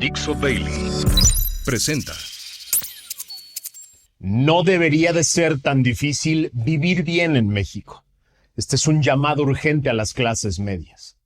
Dixo Daily presenta. No debería de ser tan difícil vivir bien en México. Este es un llamado urgente a las clases medias.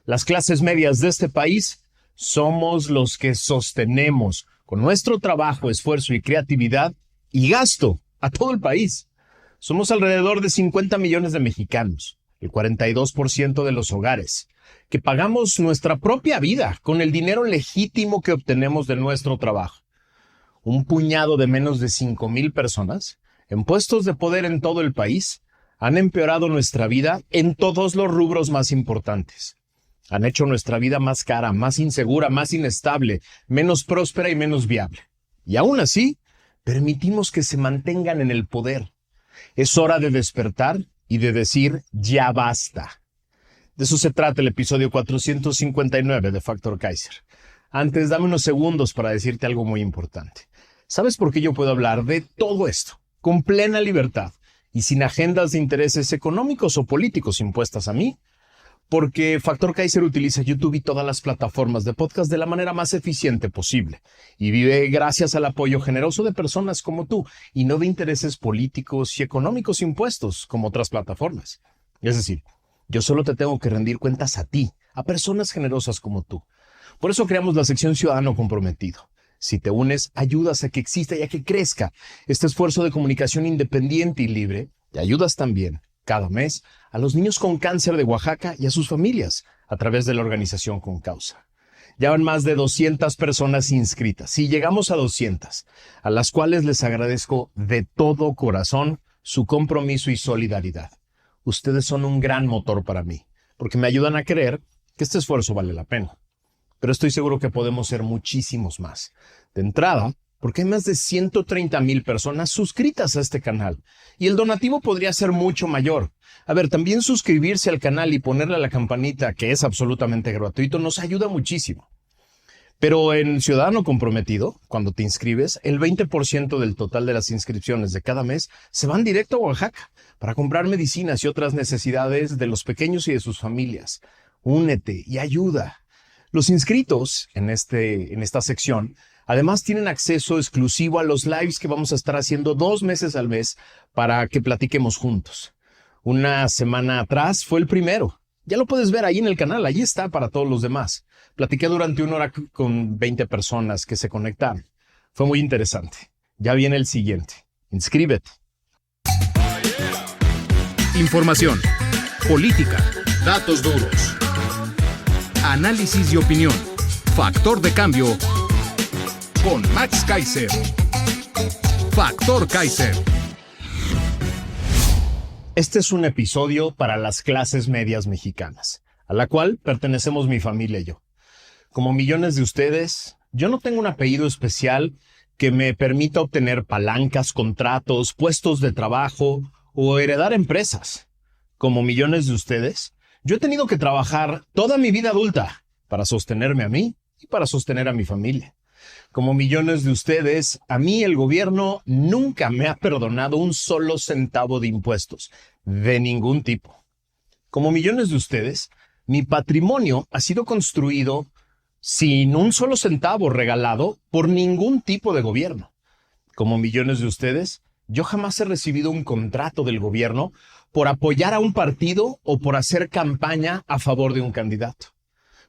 Las clases medias de este país somos los que sostenemos con nuestro trabajo, esfuerzo y creatividad y gasto a todo el país. Somos alrededor de 50 millones de mexicanos, el 42% de los hogares, que pagamos nuestra propia vida con el dinero legítimo que obtenemos de nuestro trabajo. Un puñado de menos de 5,000 personas en puestos de poder en todo el país han empeorado nuestra vida en todos los rubros más importantes. Han hecho nuestra vida más cara, más insegura, más inestable, menos próspera y menos viable. Y aún así, permitimos que se mantengan en el poder. Es hora de despertar y de decir, ya basta. De eso se trata el episodio 459 de Factor Kaiser. Antes, dame unos segundos para decirte algo muy importante. ¿Sabes por qué yo puedo hablar de todo esto con plena libertad y sin agendas de intereses económicos o políticos impuestas a mí? Porque Factor Kaiser utiliza YouTube y todas las plataformas de podcast de la manera más eficiente posible y vive gracias al apoyo generoso de personas como tú y no de intereses políticos y económicos impuestos como otras plataformas. Es decir, yo solo te tengo que rendir cuentas a ti, a personas generosas como tú. Por eso creamos la sección Ciudadano Comprometido. Si te unes, ayudas a que exista y a que crezca este esfuerzo de comunicación independiente y libre y ayudas también cada mes a los niños con cáncer de Oaxaca y a sus familias a través de la organización Con Causa. Ya van más de 200 personas inscritas. Si llegamos a 200, a las cuales les agradezco de todo corazón su compromiso y solidaridad. Ustedes son un gran motor para mí, porque me ayudan a creer que este esfuerzo vale la pena. Pero estoy seguro que podemos ser muchísimos más. De entrada, porque hay más de 130,000 personas suscritas a este canal. Y el donativo podría ser mucho mayor. A ver, también suscribirse al canal y ponerle a la campanita, que es absolutamente gratuito, nos ayuda muchísimo. Pero en Ciudadano Comprometido, cuando te inscribes, el 20% del total de las inscripciones de cada mes se van directo a Oaxaca para comprar medicinas y otras necesidades de los pequeños y de sus familias. Únete y ayuda. Los inscritos en esta sección además tienen acceso exclusivo a los lives que vamos a estar haciendo 2 meses al mes para que platiquemos juntos. Una semana atrás fue el primero. Ya lo puedes ver ahí en el canal, ahí está para todos los demás. Platiqué durante 1 hora con 20 personas que se conectaron. Fue muy interesante. Ya viene el siguiente. Inscríbete. Información, política, datos duros, análisis y opinión. Factor de cambio con Max Kaiser. Factor Kaiser. Este es un episodio para las clases medias mexicanas, a la cual pertenecemos mi familia y yo. Como millones de ustedes, yo no tengo un apellido especial que me permita obtener palancas, contratos, puestos de trabajo o heredar empresas. Como millones de ustedes, yo he tenido que trabajar toda mi vida adulta para sostenerme a mí y para sostener a mi familia. Como millones de ustedes, a mí el gobierno nunca me ha perdonado un solo centavo de impuestos, de ningún tipo. Como millones de ustedes, mi patrimonio ha sido construido sin un solo centavo regalado por ningún tipo de gobierno. Como millones de ustedes, yo jamás he recibido un contrato del gobierno por apoyar a un partido o por hacer campaña a favor de un candidato.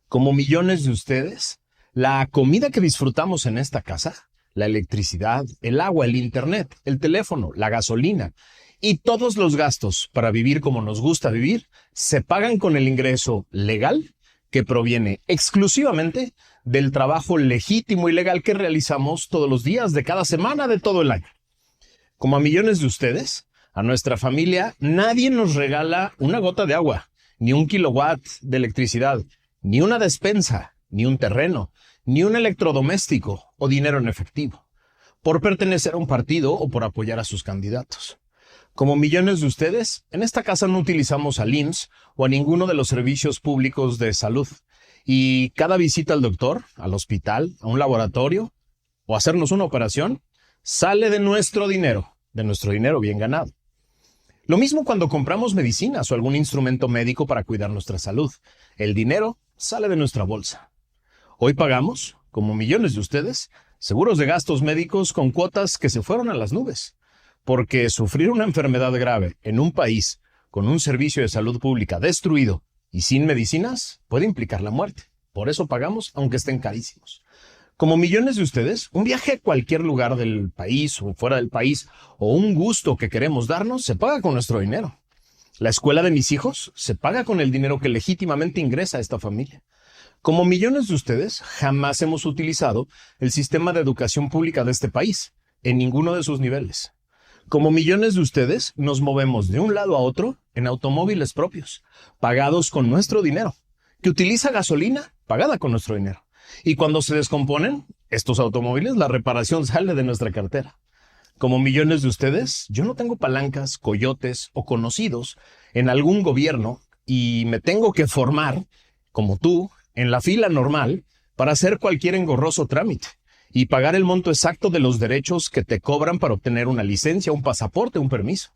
Como millones de ustedes, la comida que disfrutamos en esta casa, la electricidad, el agua, el internet, el teléfono, la gasolina y todos los gastos para vivir como nos gusta vivir, se pagan con el ingreso legal que proviene exclusivamente del trabajo legítimo y legal que realizamos todos los días de cada semana de todo el año. Como a millones de ustedes, a nuestra familia, nadie nos regala una gota de agua, ni un kilowatt de electricidad, ni una despensa, ni un terreno, ni un electrodoméstico o dinero en efectivo, por pertenecer a un partido o por apoyar a sus candidatos. Como millones de ustedes, en esta casa no utilizamos al IMSS o a ninguno de los servicios públicos de salud. Y cada visita al doctor, al hospital, a un laboratorio o hacernos una operación, sale de nuestro dinero bien ganado. Lo mismo cuando compramos medicinas o algún instrumento médico para cuidar nuestra salud. El dinero sale de nuestra bolsa. Hoy pagamos como millones de ustedes, seguros de gastos médicos con cuotas que se fueron a las nubes. Porque sufrir una enfermedad grave en un país con un servicio de salud pública destruido y sin medicinas puede implicar la muerte. Por eso pagamos, aunque estén carísimos. Como millones de ustedes, un viaje a cualquier lugar del país o fuera del país o un gusto que queremos darnos se paga con nuestro dinero. La escuela de mis hijos se paga con el dinero que legítimamente ingresa a esta familia. Como millones de ustedes, jamás hemos utilizado el sistema de educación pública de este país, en ninguno de sus niveles. Como millones de ustedes, nos movemos de un lado a otro en automóviles propios, pagados con nuestro dinero, que utiliza gasolina pagada con nuestro dinero. Y cuando se descomponen estos automóviles, la reparación sale de nuestra cartera. Como millones de ustedes, yo no tengo palancas, coyotes o conocidos en algún gobierno y me tengo que formar, como tú, en la fila normal para hacer cualquier engorroso trámite y pagar el monto exacto de los derechos que te cobran para obtener una licencia, un pasaporte, un permiso.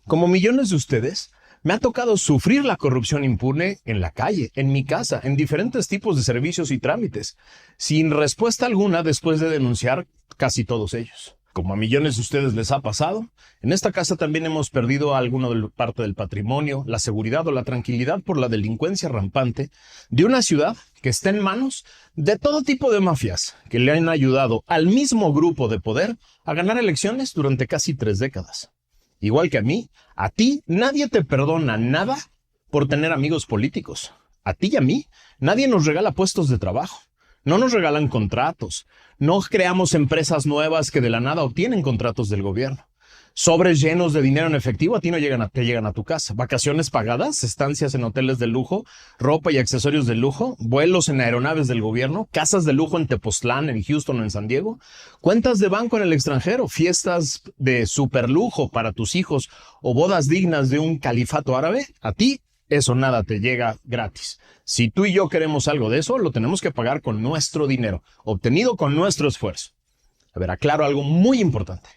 Como millones de ustedes, me ha tocado sufrir la corrupción impune en la calle, en mi casa, en diferentes tipos de servicios y trámites, sin respuesta alguna después de denunciar casi todos ellos. Como a millones de ustedes les ha pasado, en esta casa también hemos perdido alguna parte del patrimonio, la seguridad o la tranquilidad por la delincuencia rampante de una ciudad que está en manos de todo tipo de mafias que le han ayudado al mismo grupo de poder a ganar elecciones durante casi 3 décadas. Igual que a mí, a ti nadie te perdona nada por tener amigos políticos. A ti y a mí nadie nos regala puestos de trabajo. No nos regalan contratos. No creamos empresas nuevas que de la nada obtienen contratos del gobierno. Sobres llenos de dinero en efectivo a ti no te llegan a tu casa. Vacaciones pagadas, estancias en hoteles de lujo, ropa y accesorios de lujo, vuelos en aeronaves del gobierno, casas de lujo en Tepoztlán, en Houston o en San Diego, cuentas de banco en el extranjero, fiestas de superlujo para tus hijos o bodas dignas de un califato árabe. A ti eso nada te llega gratis. Si tú y yo queremos algo de eso, lo tenemos que pagar con nuestro dinero, obtenido con nuestro esfuerzo. A ver, aclaro algo muy importante.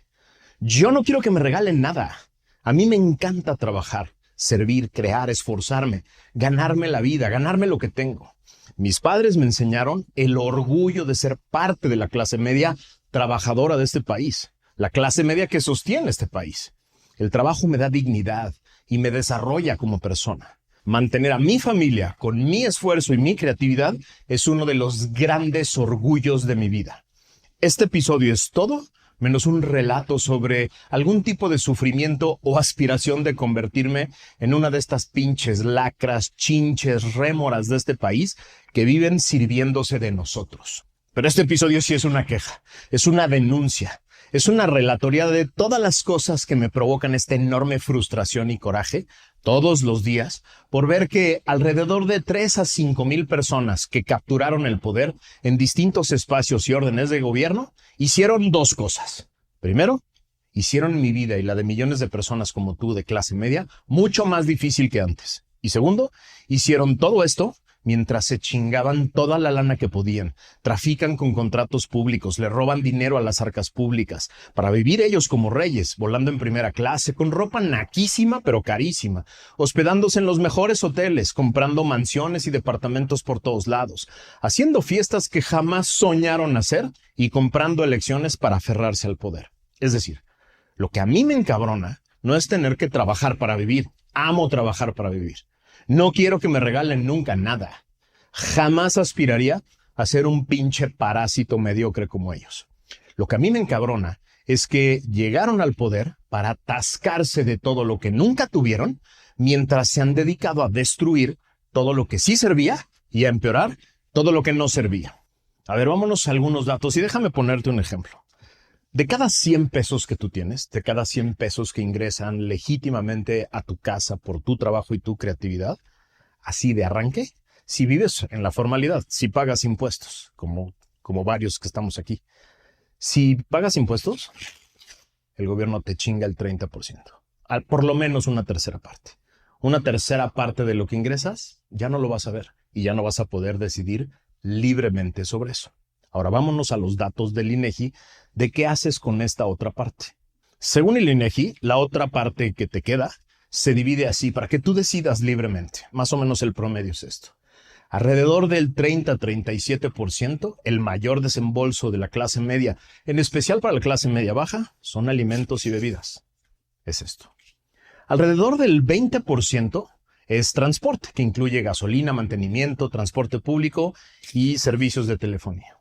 Yo no quiero que me regalen nada. A mí me encanta trabajar, servir, crear, esforzarme, ganarme la vida, ganarme lo que tengo. Mis padres me enseñaron el orgullo de ser parte de la clase media trabajadora de este país, la clase media que sostiene este país. El trabajo me da dignidad y me desarrolla como persona. Mantener a mi familia con mi esfuerzo y mi creatividad es uno de los grandes orgullos de mi vida. Este episodio es todo menos un relato sobre algún tipo de sufrimiento o aspiración de convertirme en una de estas pinches lacras, chinches, rémoras de este país que viven sirviéndose de nosotros. Pero este episodio sí es una queja, es una denuncia, es una relatoría de todas las cosas que me provocan esta enorme frustración y coraje todos los días por ver que alrededor de 3 a 5 mil personas que capturaron el poder en distintos espacios y órdenes de gobierno hicieron 2 cosas. Primero, hicieron mi vida y la de millones de personas como tú de clase media mucho más difícil que antes. Y segundo, hicieron todo esto mientras se chingaban toda la lana que podían, trafican con contratos públicos, le roban dinero a las arcas públicas, para vivir ellos como reyes, volando en primera clase, con ropa naquísima pero carísima, hospedándose en los mejores hoteles, comprando mansiones y departamentos por todos lados, haciendo fiestas que jamás soñaron hacer y comprando elecciones para aferrarse al poder. Es decir, lo que a mí me encabrona no es tener que trabajar para vivir, amo trabajar para vivir. No quiero que me regalen nunca nada. Jamás aspiraría a ser un pinche parásito mediocre como ellos. Lo que a mí me encabrona es que llegaron al poder para atascarse de todo lo que nunca tuvieron, mientras se han dedicado a destruir todo lo que sí servía y a empeorar todo lo que no servía. A ver, vámonos a algunos datos y déjame ponerte un ejemplo. De cada 100 pesos que tú tienes, de cada 100 pesos que ingresan legítimamente a tu casa por tu trabajo y tu creatividad, así de arranque, si vives en la formalidad, si pagas impuestos, como varios que estamos aquí, si pagas impuestos, el gobierno te chinga el 30%, por lo menos una tercera parte. Una tercera parte de lo que ingresas ya no lo vas a ver y ya no vas a poder decidir libremente sobre eso. Ahora vámonos a los datos del INEGI de qué haces con esta otra parte. Según el INEGI, la otra parte que te queda se divide así para que tú decidas libremente. Más o menos el promedio es esto. Alrededor del 30-37%, el mayor desembolso de la clase media, en especial para la clase media baja, son alimentos y bebidas. Es esto. Alrededor del 20% es transporte, que incluye gasolina, mantenimiento, transporte público y servicios de telefonía.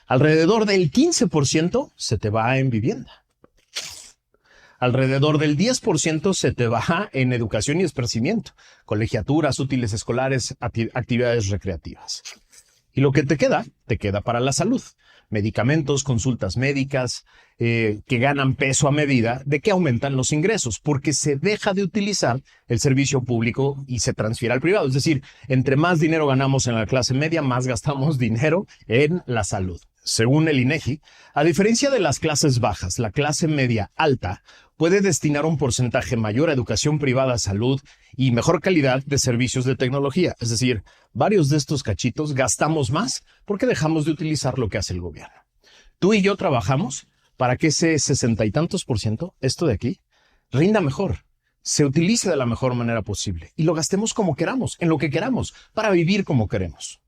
Alrededor del 15% se te va en vivienda. Alrededor del 10% se te va en educación y esparcimiento, colegiaturas, útiles escolares, actividades recreativas. Y lo que te queda para la salud. Medicamentos, consultas médicas, que ganan peso a medida de que aumentan los ingresos, porque se deja de utilizar el servicio público y se transfiere al privado. Es decir, entre más dinero ganamos en la clase media, más gastamos dinero en la salud. Según el INEGI, a diferencia de las clases bajas, la clase media alta puede destinar un porcentaje mayor a educación privada, salud y mejor calidad de servicios de tecnología. Es decir, varios de estos cachitos gastamos más porque dejamos de utilizar lo que hace el gobierno. Tú y yo trabajamos para que ese 60 y tantos %, esto de aquí, rinda mejor, se utilice de la mejor manera posible y lo gastemos como queramos, en lo que queramos, para vivir como queremos.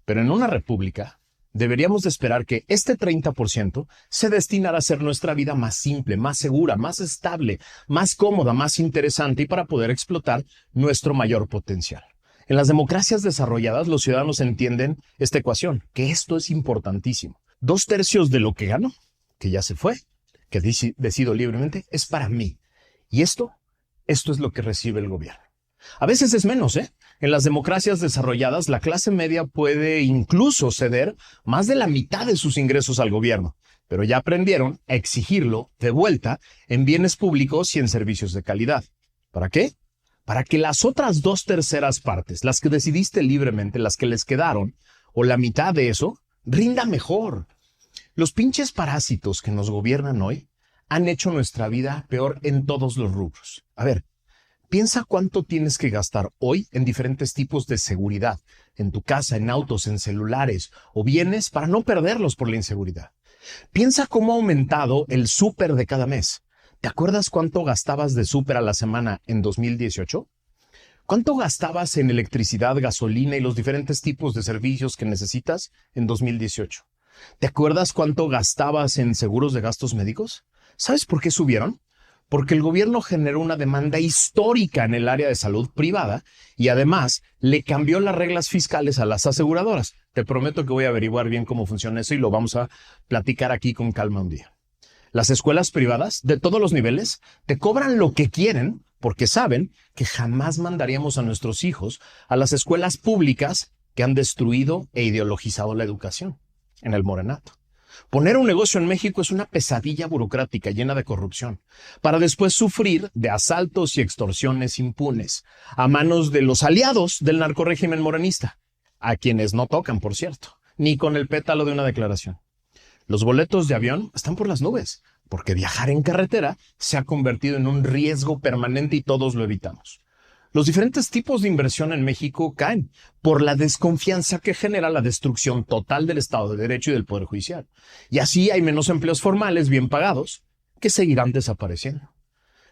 Pero en una república, deberíamos de esperar que este 30% se destinara a hacer nuestra vida más simple, más segura, más estable, más cómoda, más interesante y para poder explotar nuestro mayor potencial. En las democracias desarrolladas, los ciudadanos entienden esta ecuación, que esto es importantísimo. 2/3 de lo que gano, que ya se fue, que decido libremente, es para mí. Y esto es lo que recibe el gobierno. A veces es menos, ¿eh? En las democracias desarrolladas, la clase media puede incluso ceder más de la mitad de sus ingresos al gobierno, pero ya aprendieron a exigirlo de vuelta en bienes públicos y en servicios de calidad. ¿Para qué? Para que las otras 2/3 partes, las que decidiste libremente, las que les quedaron, o la mitad de eso, rinda mejor. Los pinches parásitos que nos gobiernan hoy han hecho nuestra vida peor en todos los rubros. A ver, piensa cuánto tienes que gastar hoy en diferentes tipos de seguridad, en tu casa, en autos, en celulares o bienes para no perderlos por la inseguridad. Piensa cómo ha aumentado el súper de cada mes. ¿Te acuerdas cuánto gastabas de súper a la semana en 2018? ¿Cuánto gastabas en electricidad, gasolina y los diferentes tipos de servicios que necesitas en 2018? ¿Te acuerdas cuánto gastabas en seguros de gastos médicos? ¿Sabes por qué subieron? Porque el gobierno generó una demanda histórica en el área de salud privada y además le cambió las reglas fiscales a las aseguradoras. Te prometo que voy a averiguar bien cómo funciona eso y lo vamos a platicar aquí con calma un día. Las escuelas privadas de todos los niveles te cobran lo que quieren porque saben que jamás mandaríamos a nuestros hijos a las escuelas públicas que han destruido e ideologizado la educación en el morenato. Poner un negocio en México es una pesadilla burocrática llena de corrupción, para después sufrir de asaltos y extorsiones impunes a manos de los aliados del narcorrégimen morenista, a quienes no tocan, por cierto, ni con el pétalo de una declaración. Los boletos de avión están por las nubes, porque viajar en carretera se ha convertido en un riesgo permanente y todos lo evitamos. Los diferentes tipos de inversión en México caen por la desconfianza que genera la destrucción total del Estado de Derecho y del Poder Judicial. Y así hay menos empleos formales bien pagados que seguirán desapareciendo.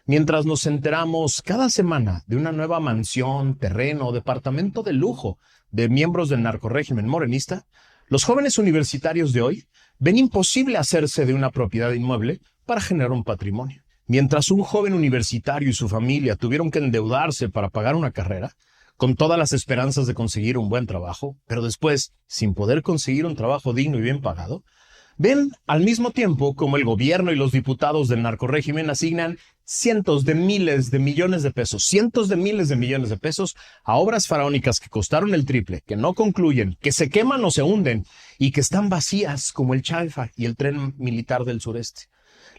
Mientras nos enteramos cada semana de una nueva mansión, terreno o departamento de lujo de miembros del narcorrégimen morenista, los jóvenes universitarios de hoy ven imposible hacerse de una propiedad inmueble para generar un patrimonio. Mientras un joven universitario y su familia tuvieron que endeudarse para pagar una carrera, con todas las esperanzas de conseguir un buen trabajo, pero después, sin poder conseguir un trabajo digno y bien pagado, ven al mismo tiempo como el gobierno y los diputados del narcorrégimen asignan cientos de miles de millones de pesos, cientos de miles de millones de pesos a obras faraónicas que costaron el triple, que no concluyen, que se queman o se hunden y que están vacías como el Chaifa y el tren militar del sureste.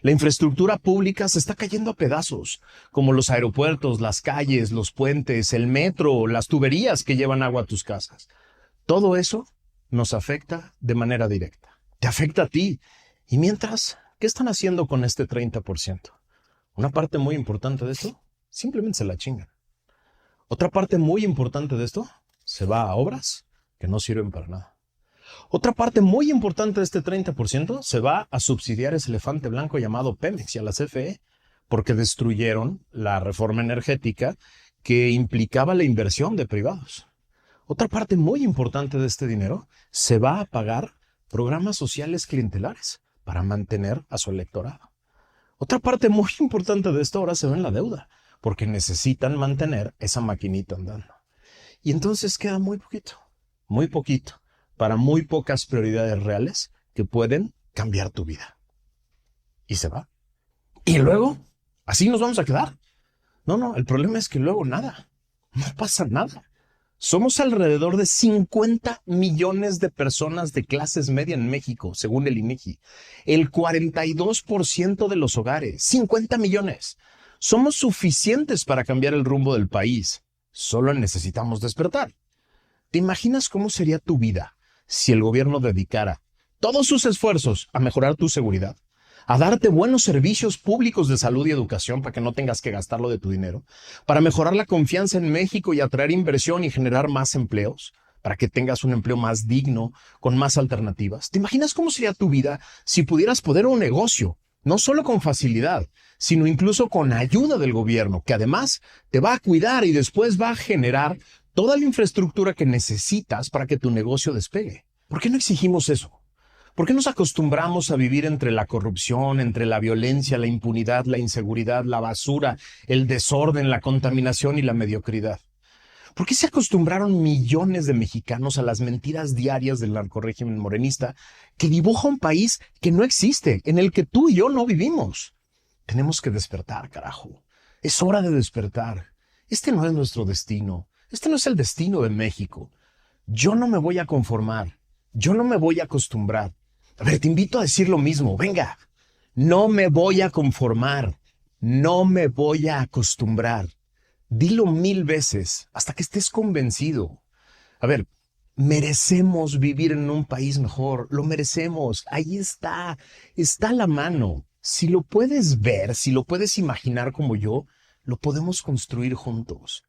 La infraestructura pública se está cayendo a pedazos, como los aeropuertos, las calles, los puentes, el metro, las tuberías que llevan agua a tus casas. Todo eso nos afecta de manera directa. Te afecta a ti. Y mientras, ¿qué están haciendo con este 30%? Una parte muy importante de esto, simplemente se la chingan. Otra parte muy importante de esto, se va a obras que no sirven para nada. Otra parte muy importante de este 30% se va a subsidiar ese elefante blanco llamado Pemex y a la CFE, porque destruyeron la reforma energética que implicaba la inversión de privados. Otra parte muy importante de este dinero se va a pagar programas sociales clientelares para mantener a su electorado. Otra parte muy importante de esto ahora se ve en la deuda, porque necesitan mantener esa maquinita andando. Y entonces queda muy poquito, para muy pocas prioridades reales que pueden cambiar tu vida. Y se va. Y luego, así nos vamos a quedar. No, el problema es que luego nada, no pasa nada. Somos alrededor de 50 millones de personas de clases media en México, según el INEGI. El 42% de los hogares, 50 millones. Somos suficientes para cambiar el rumbo del país. Solo necesitamos despertar. ¿Te imaginas cómo sería tu vida si el gobierno dedicara todos sus esfuerzos a mejorar tu seguridad, a darte buenos servicios públicos de salud y educación para que no tengas que gastarlo de tu dinero, para mejorar la confianza en México y atraer inversión y generar más empleos, para que tengas un empleo más digno, con más alternativas? ¿Te imaginas cómo sería tu vida si pudieras poner un negocio, no solo con facilidad, sino incluso con ayuda del gobierno, que además te va a cuidar y después va a generar toda la infraestructura que necesitas para que tu negocio despegue? ¿Por qué no exigimos eso? ¿Por qué nos acostumbramos a vivir entre la corrupción, entre la violencia, la impunidad, la inseguridad, la basura, el desorden, la contaminación y la mediocridad? ¿Por qué se acostumbraron millones de mexicanos a las mentiras diarias del narcorrégimen morenista que dibuja un país que no existe, en el que tú y yo no vivimos? Tenemos que despertar, carajo. Es hora de despertar. Este no es nuestro destino. Este no es el destino de México. Yo no me voy a conformar. Yo no me voy a acostumbrar. A ver, te invito a decir lo mismo. Venga, no me voy a conformar. No me voy a acostumbrar. Dilo 1000 veces hasta que estés convencido. A ver, merecemos vivir en un país mejor. Lo merecemos. Ahí está. Está a la mano. Si lo puedes ver, si lo puedes imaginar como yo, lo podemos construir juntos.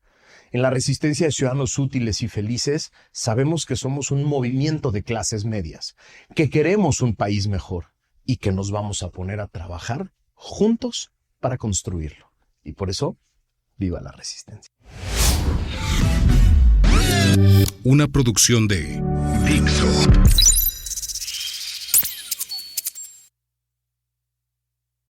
En la Resistencia de Ciudadanos Útiles y Felices sabemos que somos un movimiento de clases medias, que queremos un país mejor y que nos vamos a poner a trabajar juntos para construirlo. Y por eso, ¡viva la Resistencia! Una producción de Dixo.